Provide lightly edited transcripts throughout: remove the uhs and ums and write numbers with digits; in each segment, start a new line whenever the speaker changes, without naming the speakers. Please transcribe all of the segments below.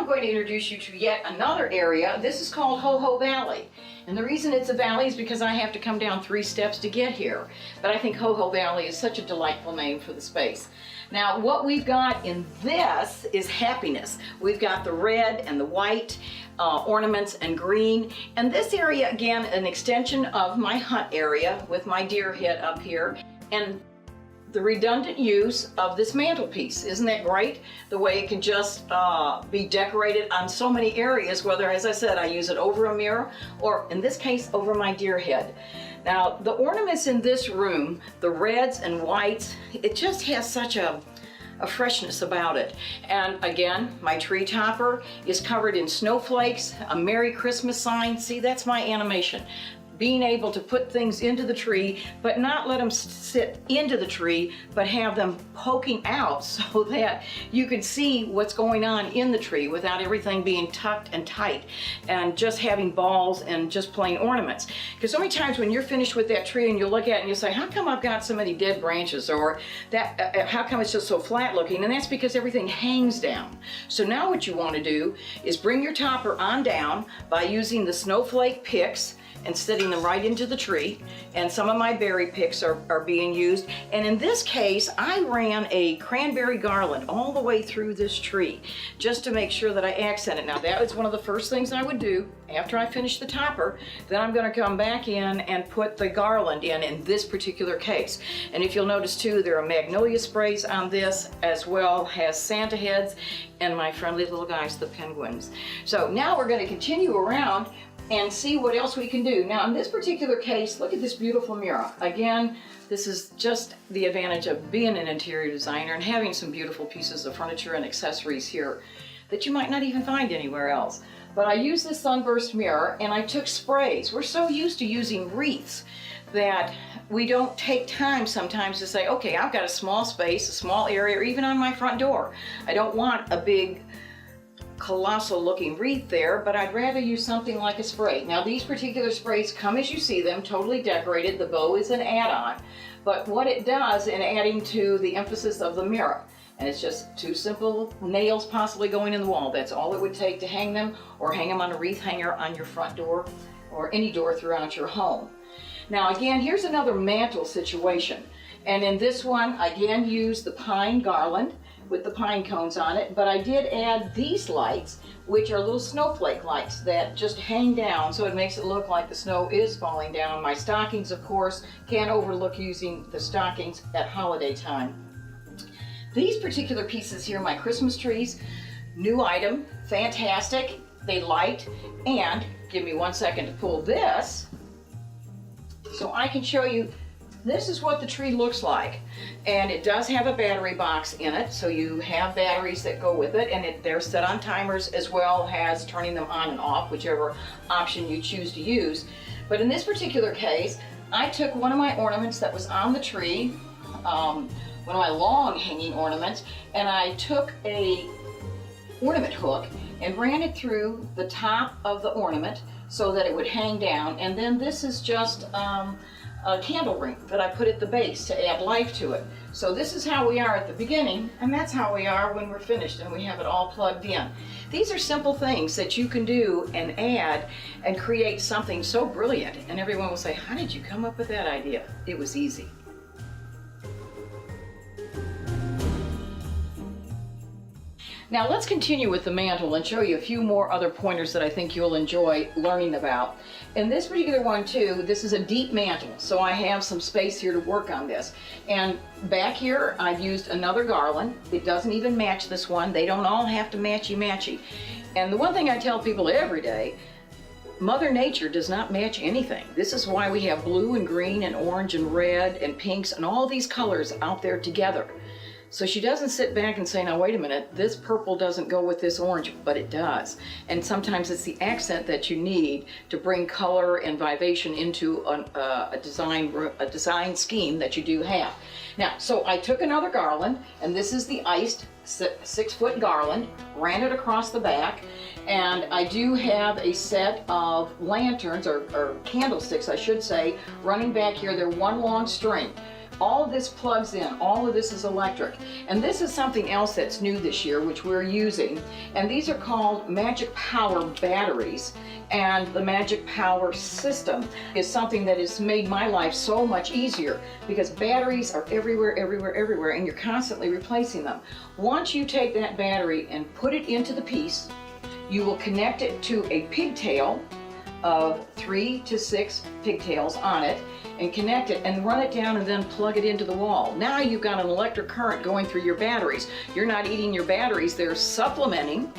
going to introduce you to yet another area. This is called Ho Ho Valley. And the reason it's a valley is because I have to come down 3 steps to get here. But I think Ho Ho Valley is such a delightful name for the space. Now, what we've got in this is happiness. We've got the red and the white ornaments and green. And this area, again, an extension of my hunt area with my deer hit up here. And the redundant use of this mantelpiece. Isn't that great? The way it can just be decorated on so many areas, whether, as I said, I use it over a mirror or, in this case, over my deer head. Now, the ornaments in this room, the reds and whites, it just has such a freshness about it. And again, my tree topper is covered in snowflakes, a Merry Christmas sign. See, that's my animation. Being able to put things into the tree, but not let them sit into the tree, but have them poking out so that you can see what's going on in the tree without everything being tucked and tight, and just having balls and just plain ornaments. Because so many times when you're finished with that tree and you look at it and you say, how come I've got so many dead branches, or that how come it's just so flat looking? And that's because everything hangs down. So now what you want to do is bring your topper on down by using the snowflake picks and setting them right into the tree. And some of my berry picks are being used. And in this case, I ran a cranberry garland all the way through this tree just to make sure that I accent it. Now, that was one of the first things I would do after I finish the topper. Then I'm going to come back in and put the garland in this particular case. And if you'll notice too, there are magnolia sprays on this, as well as Santa heads and my friendly little guys, the penguins. So now we're going to continue around and see what else we can do. Now, in this particular case, look at this beautiful mirror. Again, this is just the advantage of being an interior designer and having some beautiful pieces of furniture and accessories here that you might not even find anywhere else. But I used this sunburst mirror and I took sprays. We're so used to using wreaths that we don't take time sometimes to say, okay, I've got a small space, a small area, or even on my front door. I don't want a big colossal looking wreath there, but I'd rather use something like a spray. Now, these particular sprays come as you see them, totally decorated. The bow is an add-on, but what it does in adding to the emphasis of the mirror, and it's just 2 simple nails possibly going in the wall. That's all it would take to hang them, or hang them on a wreath hanger on your front door or any door throughout your home. Now, again, here's another mantle situation, and in this one, I again use the pine garland with the pine cones on it, but I did add these lights, which are little snowflake lights that just hang down, so it makes it look like the snow is falling down. My stockings, of course, can't overlook using the stockings at holiday time. These particular pieces here, my Christmas trees, new item, fantastic. They light, and give me 1 second to pull this so I can show you. This is what the tree looks like, and it does have a battery box in it, so you have batteries that go with it, and they're set on timers as well as turning them on and off, whichever option you choose to use. But in this particular case, I took one of my ornaments that was on the tree, one of my long hanging ornaments, and I took a ornament hook and ran it through the top of the ornament so that it would hang down. And then this is just a candle ring that I put at the base to add life to it. So this is how we are at the beginning, and that's how we are when we're finished and we have it all plugged in. These are simple things that you can do and add and create something so brilliant, and everyone will say, how did you come up with that idea? It was easy. Now let's continue with the mantle and show you a few more other pointers that I think you'll enjoy learning about. In this particular one too, this is a deep mantle, so I have some space here to work on this. And back here I've used another garland. It doesn't even match this one. They don't all have to matchy-matchy. And the one thing I tell people every day, Mother Nature does not match anything. This is why we have blue and green and orange and red and pinks and all these colors out there together. So she doesn't sit back and say, now wait a minute, this purple doesn't go with this orange, but it does. And sometimes it's the accent that you need to bring color and vivation into a design scheme that you do have. Now, so I took another garland, and this is the iced 6-foot garland, ran it across the back, and I do have a set of lanterns, or candlesticks I should say, running back here. They're one long string. All of this plugs in, all of this is electric. And this is something else that's new this year, which we're using. And these are called Magic Power batteries. And the Magic Power system is something that has made my life so much easier, because batteries are everywhere, everywhere, everywhere, and you're constantly replacing them. Once you take that battery and put it into the piece, you will connect it to a pigtail of 3 to 6 pigtails on it, and connect it and run it down and then plug it into the wall. Now you've got an electric current going through your batteries. You're not eating your batteries, they're supplementing.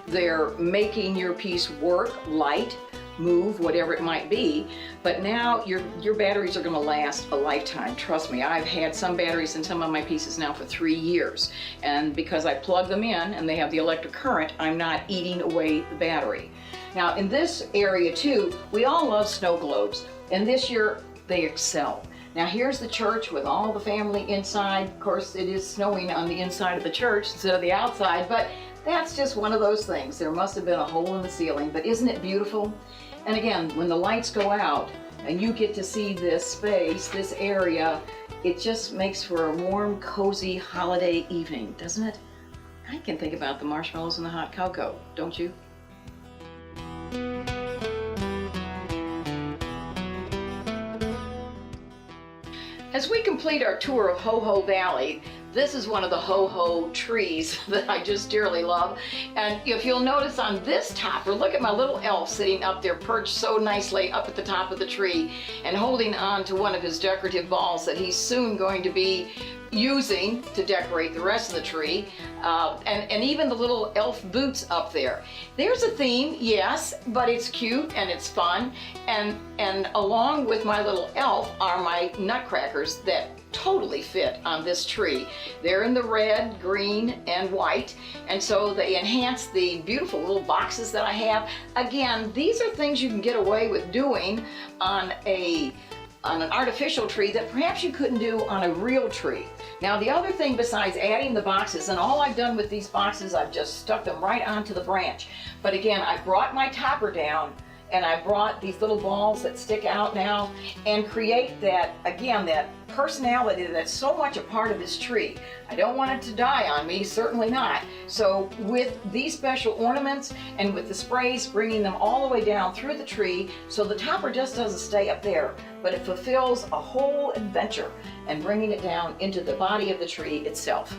They're making your piece work, light, move, whatever it might be. But now your batteries are going to last a lifetime. Trust me, I've had some batteries in some of my pieces now for 3 years. And because I plug them in and they have the electric current, I'm not eating away the battery. Now in this area too, we all love snow globes. And this year they excel. Now here's the church with all the family inside. Of course, it is snowing on the inside of the church instead of the outside, but that's just one of those things. There must have been a hole in the ceiling, but isn't it beautiful? And again, when the lights go out and you get to see this space, this area, it just makes for a warm, cozy holiday evening, doesn't it? I can think about the marshmallows and the hot cocoa, don't you? As we complete our tour of Ho Ho Valley, this is one of the ho ho trees that I just dearly love. And if you'll notice on this topper, look at my little elf sitting up there perched so nicely up at the top of the tree and holding on to one of his decorative balls that he's soon going to be using to decorate the rest of the tree, and even the little elf boots up there. There's a theme, yes, but it's cute and it's fun, and along with my little elf are my nutcrackers that totally fit on this tree. They're in the red, green, and white, and so they enhance the beautiful little boxes that I have. Again, these are things you can get away with doing on an artificial tree that perhaps you couldn't do on a real tree. Now the other thing besides adding the boxes, and all I've done with these boxes, I've just stuck them right onto the branch. But again, I brought my topper down and I brought these little balls that stick out now and create that, again, that personality that's so much a part of this tree. I don't want it to die on me, certainly not. So with these special ornaments and with the sprays, bringing them all the way down through the tree, so the topper just doesn't stay up there, but it fulfills a whole adventure and bringing it down into the body of the tree itself.